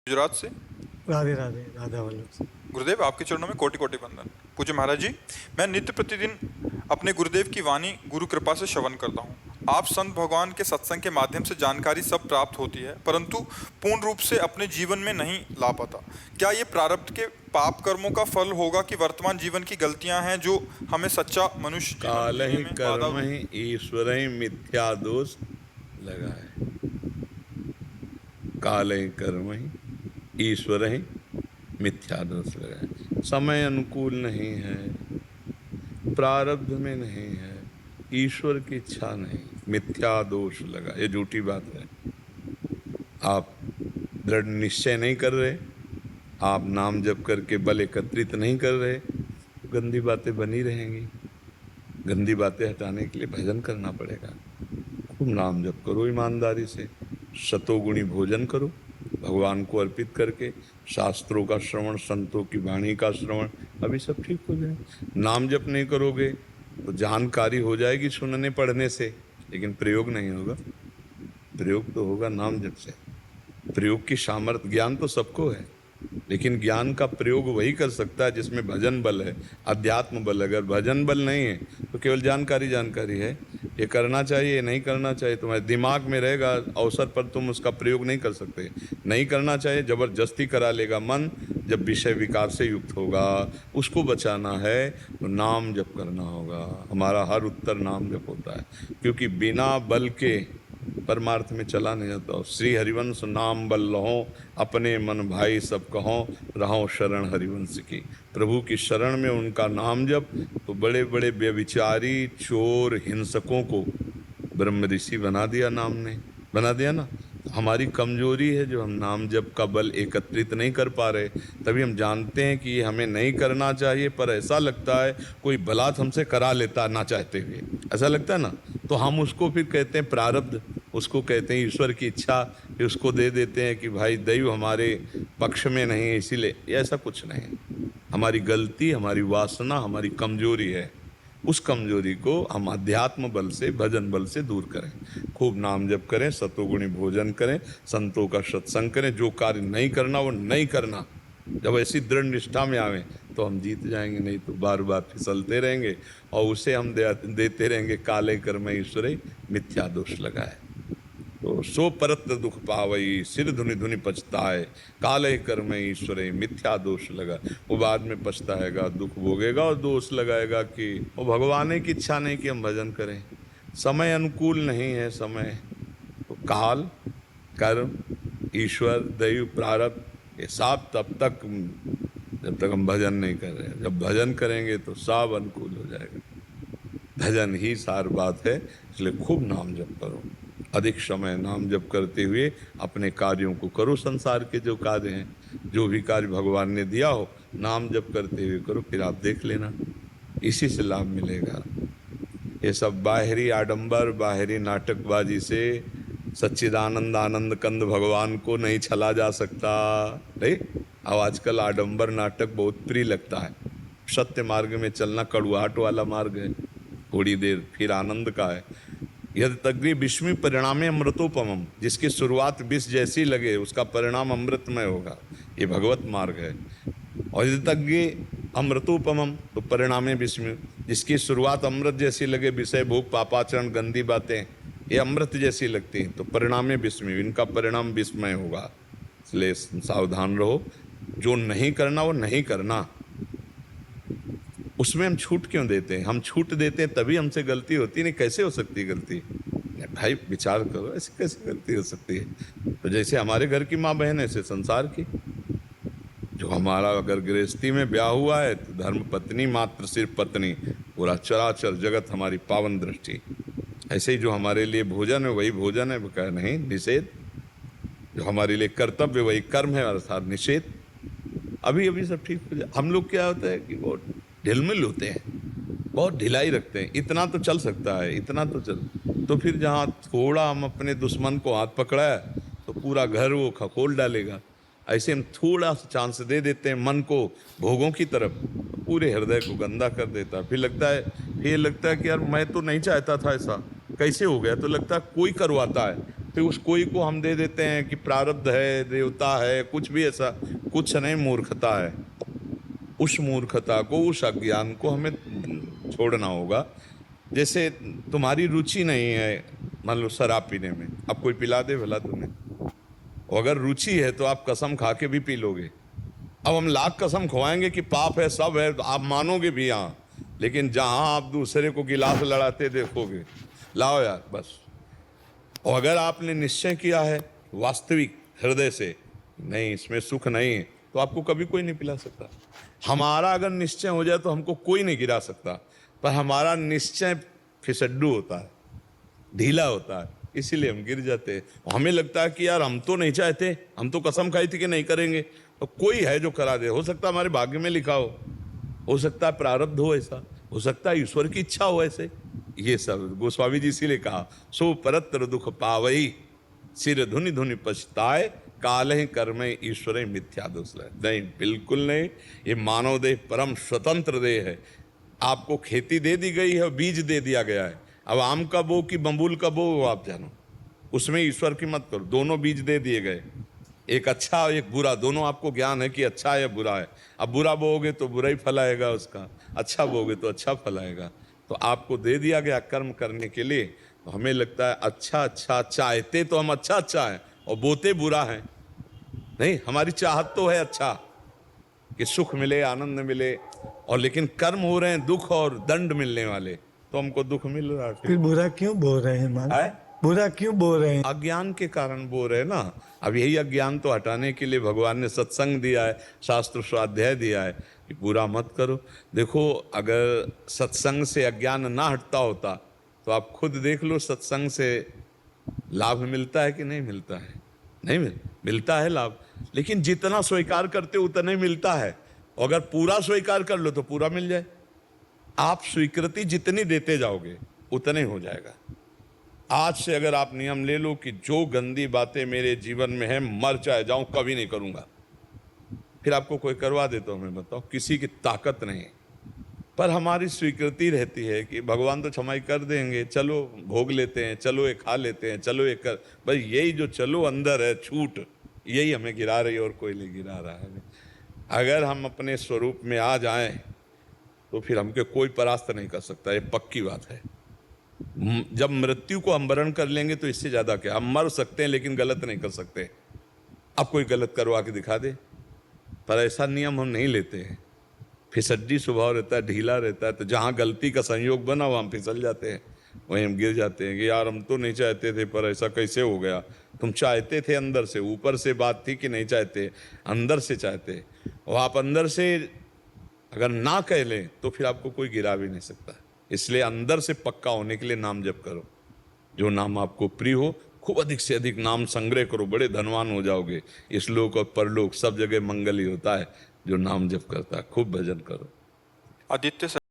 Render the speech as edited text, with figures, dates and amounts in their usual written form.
गुजरात से। राधे राधे राधा वल्लभ से। गुरुदेव आपके चरणों में कोटि कोटि वंदन। पूज्य महाराज जी, मैं नित्य प्रतिदिन अपने गुरुदेव की वाणी गुरु कृपा से श्रवण करता हूँ। आप संत भगवान के सत्संग के माध्यम से जानकारी सब प्राप्त होती है, परंतु पूर्ण रूप से अपने जीवन में नहीं ला पाता। क्या ये प्रारब्ध के पाप कर्मों का फल होगा कि वर्तमान जीवन की गलतियां हैं जो हमें सच्चा मनुष्य जीवन काल जीने ही में बाधा। कर्म ही ईश्वर ही मिथ्या दोष लगाए। काल ही कर्म ही ईश्वर ही मिथ्या दोष लगाए। समय अनुकूल नहीं है, प्रारब्ध में नहीं है, ईश्वर की इच्छा नहीं, मिथ्या दोष लगा। ये झूठी बात है। आप दृढ़ निश्चय नहीं कर रहे, आप नाम जप करके बल एकत्रित नहीं कर रहे, गंदी बातें बनी रहेंगी। गंदी बातें हटाने के लिए भजन करना पड़ेगा। खूब नाम जप करो ईमानदारी से, शतोगुणी भोजन करो भगवान को अर्पित करके, शास्त्रों का श्रवण, संतों की वाणी का श्रवण, अभी सब ठीक हो जाए। नाम जप नहीं करोगे तो जानकारी हो जाएगी सुनने पढ़ने से, लेकिन प्रयोग नहीं होगा। प्रयोग तो होगा नाम जप से। प्रयोग की सामर्थ्य, ज्ञान तो सबको है, लेकिन ज्ञान का प्रयोग वही कर सकता है जिसमें भजन बल है, अध्यात्म बल। अगर भजन बल नहीं है तो केवल जानकारी जानकारी है। ये करना चाहिए, ये नहीं करना चाहिए, तुम्हारे दिमाग में रहेगा, अवसर पर तुम उसका प्रयोग नहीं कर सकते। नहीं करना चाहिए, जबरदस्ती करा लेगा मन। जब विषय विकार से युक्त होगा, उसको बचाना है तो नाम जप करना होगा। हमारा हर उत्तर नाम जप होता है, क्योंकि बिना बल के परमार्थ में चला नहीं जाता। श्री हरिवंश नाम बल लहो, अपने मन भाई सब कहो, रहो शरण हरिवंश की। प्रभु की शरण में उनका नाम जप, तो बड़े बड़े व्यभिचारी, चोर, हिंसकों को ब्रह्म ऋषि बना दिया नाम ने, बना दिया ना। हमारी कमजोरी है जो हम नाम जप का बल एकत्रित नहीं कर पा रहे। तभी हम जानते हैं कि ये हमें नहीं करना चाहिए, पर ऐसा लगता है कोई बलात् हमसे करा लेता ना चाहते हुए, ऐसा लगता है ना। तो हम उसको फिर कहते हैं प्रारब्ध, उसको कहते हैं ईश्वर की इच्छा, फिर उसको दे देते हैं कि भाई दैव हमारे पक्ष में नहीं है इसीलिए। ऐसा कुछ नहीं, हमारी गलती, हमारी वासना, हमारी कमजोरी है। उस कमजोरी को हम अध्यात्म बल से, भजन बल से दूर करें। खूब नाम जप करें, सतोगुणी भोजन करें, संतों का सत्संग करें। जो कार्य नहीं करना वो नहीं करना। जब ऐसी दृढ़ निष्ठा में आवें तो हम जीत जाएंगे, नहीं तो बार बार फिसलते रहेंगे और उसे हम देते रहेंगे काले कर्म ईश्वरे मिथ्या दोष लगाए। तो सो परत दुख पावई, सिर धुनि धुनि पछताए, काले कर्म ईश्वरे मिथ्या दोष लगा। वो बाद में पछताएगा, दुख भोगेगा और दोष लगाएगा कि वो भगवान की इच्छा नहीं कि हम भजन करें। समय अनुकूल नहीं है। समय तो काल, कर्म, ईश्वर, दैव, प्रारब्ध, ये सब तब तक जब तक हम भजन नहीं कर रहे हैं। जब भजन करेंगे तो सब अनुकूल हो जाएगा। भजन ही सार बात है, इसलिए खूब नाम जप करो। अधिक समय नाम जप करते हुए अपने कार्यों को करो। संसार के जो कार्य हैं, जो भी कार्य भगवान ने दिया हो, नाम जप करते हुए करो, फिर आप देख लेना, इसी से लाभ मिलेगा। ये सब बाहरी आडंबर, बाहरी नाटकबाजी से सच्चिदानंद आनंद कंद भगवान को नहीं छला जा सकता। नहीं, अब आजकल आडंबर नाटक बहुत प्रिय लगता है। सत्य मार्ग में चलना कड़ुआहट वाला मार्ग है, थोड़ी देर फिर आनंद का है। यदि तग्री विस्मी परिणामे अमृतोपमम, जिसकी शुरुआत विष जैसी लगे उसका परिणाम अमृतमय होगा, ये भगवत मार्ग है। और यदि तग्री अमृतोपमम तो परिणामे विस्मी, जिसकी शुरुआत अमृत जैसी लगे, विषय भोग पापाचरण गंदी बातें ये अमृत जैसी लगती हैं, तो परिणामे विस्मी, इनका परिणाम विस्मय होगा। इसलिए सावधान रहो। जो नहीं करना वो नहीं करना, उसमें हम छूट क्यों देते हैं? हम छूट देते हैं तभी हमसे गलती होती नहीं। कैसे हो सकती है गलती? भाई विचार करो, ऐसे कैसे गलती हो सकती है? तो जैसे हमारे घर की माँ बहन, ऐसे संसार की। जो हमारा अगर गृहस्थी में ब्याह हुआ है तो धर्म पत्नी मात्र सिर्फ पत्नी, पूरा चराचर जगत हमारी पावन दृष्टि। ऐसे ही जो हमारे लिए भोजन है वही भोजन है, वो कह नहीं निषेध। जो हमारे लिए कर्तव्य वही कर्म है, अर्थात निषेध। अभी अभी सब ठीक हो जाए। हम लोग क्या होता है कि बहुत ढिलमिल होते हैं, बहुत ढिलाई रखते हैं। इतना तो चल सकता है, इतना तो चल, तो फिर जहाँ थोड़ा हम अपने दुश्मन को हाथ पकड़ाया तो पूरा घर वो खखोल डालेगा। ऐसे हम थोड़ा सा चांस दे देते हैं मन को भोगों की तरफ, तो पूरे हृदय को गंदा कर देता है। फिर लगता है कि यार मैं तो नहीं चाहता था ऐसा, कैसे हो गया? तो लगता है कोई करवाता है। फिर उस कोई को हम दे देते हैं कि प्रारब्ध है, देवता है, कुछ भी ऐसा कुछ नहीं, मूर्खता है। उस मूर्खता को, उस अज्ञान को हमें छोड़ना होगा। जैसे तुम्हारी रुचि नहीं है मान लो शराब पीने में, अब कोई पिला दे भला तुम्हें, और अगर रुचि है तो आप कसम खा के भी पी लोगे। अब हम लाख कसम खवाएंगे कि पाप है, सब है, तो आप मानोगे भी हाँ, लेकिन जहां आप दूसरे को गिलास लड़ाते देखोगे, लाओ यार बस। और अगर आपने निश्चय किया है वास्तविक हृदय से, नहीं इसमें सुख नहीं है, तो आपको कभी कोई नहीं पिला सकता। हमारा अगर निश्चय हो जाए तो हमको कोई नहीं गिरा सकता, पर हमारा निश्चय फिसड्डू होता है, ढीला होता है, इसीलिए हम गिर जाते हैं। हमें लगता है कि यार हम तो नहीं चाहते, हम तो कसम खाई थी कि नहीं करेंगे, तो कोई है जो करा दे। हो सकता है हमारे भाग्य में लिखा हो सकता है प्रारब्ध हो ऐसा, हो सकता है ईश्वर की इच्छा हो ऐसे। ये सब गोस्वामी जी इसीलिए कहा, सो परत्र दुख पावई सिर धुनि धुनि पछताए, काले कर्म ईश्वर मिथ्या दोष लय। नहीं, बिल्कुल नहीं। ये मानव देह परम स्वतंत्र देह है। आपको खेती दे दी गई है, बीज दे दिया गया है। अब आम का बो कि बम्बूल का बो आप जानो, उसमें ईश्वर की मत करो। दोनों बीज दे दिए गए, एक अच्छा और एक बुरा, दोनों आपको ज्ञान है कि अच्छा है या बुरा है। अब बुरा बोओगे तो बुरा ही फल आएगा उसका, अच्छा बोओगे तो अच्छा फल आएगा। तो आपको दे दिया गया कर्म करने के लिए। तो हमें लगता है अच्छा अच्छा चाहते तो हम अच्छा अच्छा है और बोते बुरा है। नहीं, हमारी चाहत तो है अच्छा कि सुख मिले, आनंद मिले, और लेकिन कर्म हो रहे हैं दुख और दंड मिलने वाले, तो हमको दुख मिल रहा है। फिर बुरा क्यों बोल रहे हैं मान? है? बुरा क्यों बोल रहे हैं? अज्ञान के कारण बोल रहे हैं ना। अब यही अज्ञान तो हटाने के लिए भगवान ने सत्संग दिया है, शास्त्र स्वाध्याय दिया है कि बुरा मत करो। देखो, अगर सत्संग से अज्ञान ना हटता होता तो आप खुद देख लो, सत्संग से लाभ मिलता है कि नहीं मिलता है? नहीं मिलता है लाभ, लेकिन जितना स्वीकार करते उतना ही मिलता है। अगर पूरा स्वीकार कर लो तो पूरा मिल जाए। आप स्वीकृति जितनी देते जाओगे उतने हो जाएगा। आज से अगर आप नियम ले लो कि जो गंदी बातें मेरे जीवन में है, मर चाहे जाऊं, कभी नहीं करूंगा, फिर आपको कोई करवा दे तो हमें बताओ, किसी की ताकत नहीं। पर हमारी स्वीकृति रहती है कि भगवान तो क्षमा कर देंगे, चलो भोग लेते हैं, चलो ये खा लेते हैं, चलो ये कर। भाई यही जो चलो अंदर है छूट, यही हमें गिरा रही है और कोई नहीं गिरा रहा है। अगर हम अपने स्वरूप में आ जाएं तो फिर हमके कोई परास्त नहीं कर सकता, ये पक्की बात है। जब मृत्यु को हम वरण कर लेंगे तो इससे ज्यादा क्या। हम मर सकते हैं लेकिन गलत नहीं कर सकते। अब कोई गलत करवा के दिखा दे, पर ऐसा नियम हम नहीं लेते हैं। फिसड्डी स्वभाव रहता है, ढीला रहता है, तो जहाँ गलती का संयोग बना वहाँ हम फिसल जाते हैं, वहीं हम गिर जाते हैं कि यार हम तो नहीं चाहते थे, पर ऐसा कैसे हो गया। तुम चाहते थे अंदर से, ऊपर से बात थी कि नहीं चाहते, अंदर से चाहते। और आप अंदर से अगर ना कह लें तो फिर आपको कोई गिरा भी नहीं सकता। इसलिए अंदर से पक्का होने के लिए नाम जप करो, जो नाम आपको प्रिय हो। खूब अधिक से अधिक नाम संग्रह करो, बड़े धनवान हो जाओगे। इस लोक और परलोक सब जगह मंगल ही होता है जो नाम जप करता है। खूब भजन करो। आदित्य